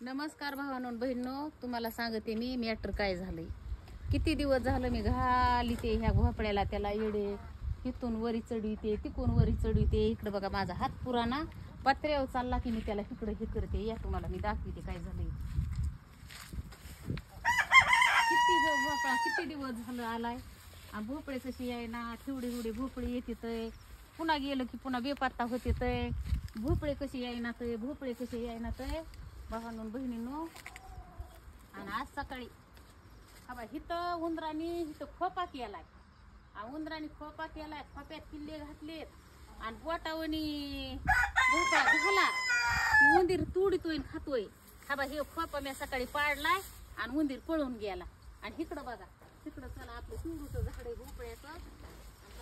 नमस्कार भावांनो बहिणींनो, तुम्हाला सांगते मी मॅटर काय झालंय. किती दिवस झालं मी घालीते ह्या भोपळ्याला, त्याला येडे इथून वरी चढविते तिकून वरी चढविते. इकडे बघा माझा हात पुराणा पत्र्यावर चालला की मी त्याला इकडे हे करते. या तुम्हाला मी दाखवते काय झालंय. किती दिवस झालं आलाय आणि भोपळे कशी आहे ना, थोडी भोपळी येते, पुन्हा गेलं की पुन्हा बेपत्ता होते. भोपळे कशी आहे ना, भोपळे कसे आहे ना भावांनो बहिणींनो. आणि आज सकाळी इथं उंदराने इथं खोपा केलाय. उंदराने खोपा केलाय, खोप्यात किल्ले घातलेत आणि बोटावणी भोपळा झाला की उंदीर तुडीतोय खातोय. हे खोपा मी सकाळी पाडलाय आणि उंदीर पळून गेला. आणि इकडं बघा, तिकडं चला आपलं तुडूचं झाड आहे भोपळ्याचं.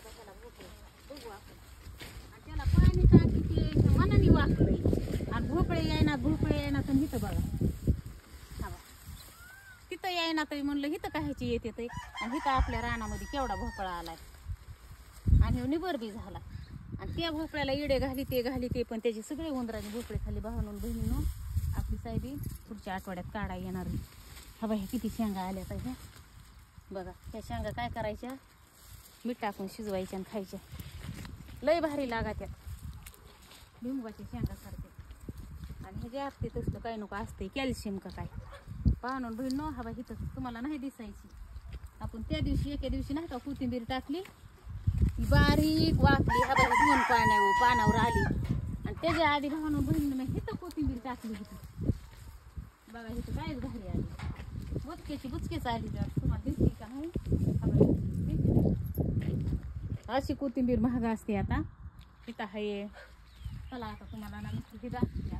त्याला भोपळे बघू आपण. आणि त्याला पाणी टाकी मनाने वाकलंय आणि भोपळे येईना तर इथं बघा तिथं येईना तरी म्हणलं इथं कायची येते. आणि इथं आपल्या रानामध्ये केवढा भोपळा आलाय आणि निबर बी झाला. आणि त्या भोपळ्याला इडे घाली पण त्याचे सगळे उंदराने भोपळे खाली. भावांनो बहिणींनो, आपली साहेबी पुढच्या आठवड्यात काढा येणार. हे किती शेंगा आल्या ह्या बघा. ह्या शेंगा काय करायच्या, मीठ टाकून शिजवायच्या आणि खायच्या. लय भारी लागा त्यात, भुईमुगाच्या शेंगा सारख्या. आणि हे जे असते तसलं काय नको असते कॅल्शियम का काय. पाहून बहिणींनो, इथं तुम्हाला नाही दिसायची. आपण त्या दिवशी एका दिवशी नाही का कोथिंबीर टाकली, ती बारीक वाकली. दोन पानावर आली. आणि त्याच्या आधी भावांनो बहिणीनं मी इथं कोथिंबीर टाकली होती बघा. इथं कायच भारी आली, बुचकेच आली. तुम्हाला दिसली का नाही. अशी कोथिंबीर महाग असते. आता इथं आहे, चला आता तुम्हाला ना नक्की दाखवते.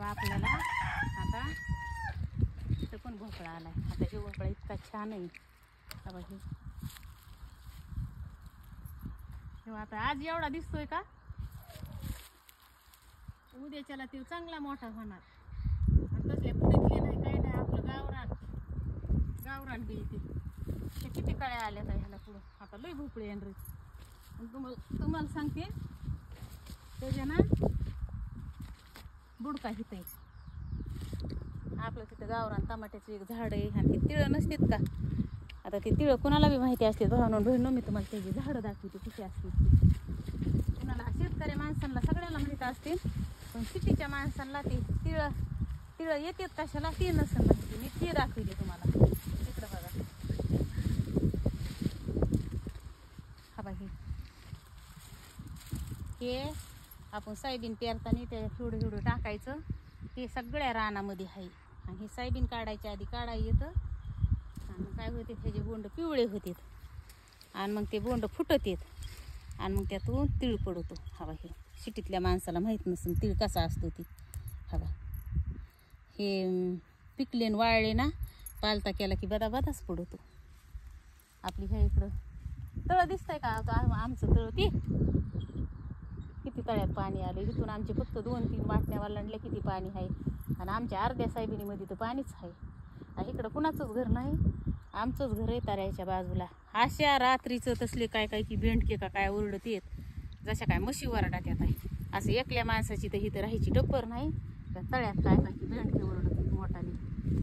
आपल्याला आता इथं पण भोपळा आलाय. आता हे भोपळा इतका छान आहे. आता आज एवढा दिसतोय का, उद्याच्याला ते चांगला मोठा होणार. आणि तसल्या पुढीतले नाही काय नाही, आपलं गावरान बी ते किती कळ्या आल्या ह्याला पुढं. आता लय भोपळे येणार. तुम्हाला सांगते त्याच्या ना बुडका हित आपलं तिथं गावरान टमाट्याचं एक झाड आहे. आणि ते तिळं नसतात का, आता ते तिळं कुणाला बी माहिती असते. भावांनो बहिणींनो, मी तुम्हाला त्याची झाडं दाखवते कशी असते. कुणाला शेतकरी माणसांना सगळ्याला माहीत असते, पण सिटीच्या माणसांना ते तिळं येतात कशाला ते नसेल माहिती. मी ते दाखवते तुम्हाला. तिकडं बघा, हे आपण सोयाबीन पेरताना ते थोडं टाकायचं. ते सगळ्या रानामध्ये आहे. आणि हे सोयाबीन काढायच्या आधी काढायला येतं. आणि काय होते, त्याचे बोंड पिवळे होतात आणि मग ते बोंड फुटत येत आणि मग त्यातून तीळ पडतो. हे सिटीतल्या माणसाला माहीत नसेल तीळ कसा असतो ती. हे पिकले वाळले ना, पालता केला की बदाच पडतो. आपली ह्या इकडं तळं दिसतंय का, आमचं तळं ते किती तळ्यात पाणी आले. इथून आमचे फक्त 2-3 वाटण्या वालांडल्या किती पाणी आहे. आणि आमच्या अर्ध्या सायबिनीमध्ये तर पाणीच आहे. आणि इकडं कुणाचंच घर नाही, आमचंच घर आहे ताऱ्याच्या बाजूला. अशा रात्रीचं तसले काय की भेंडके का काय ओरडत येत, जशा काय म्हशी वरडात येत आहे. असं एकल्या माणसाची तर इथं राहायची डब्बर नाही. त्या तळ्यात काय की भेंड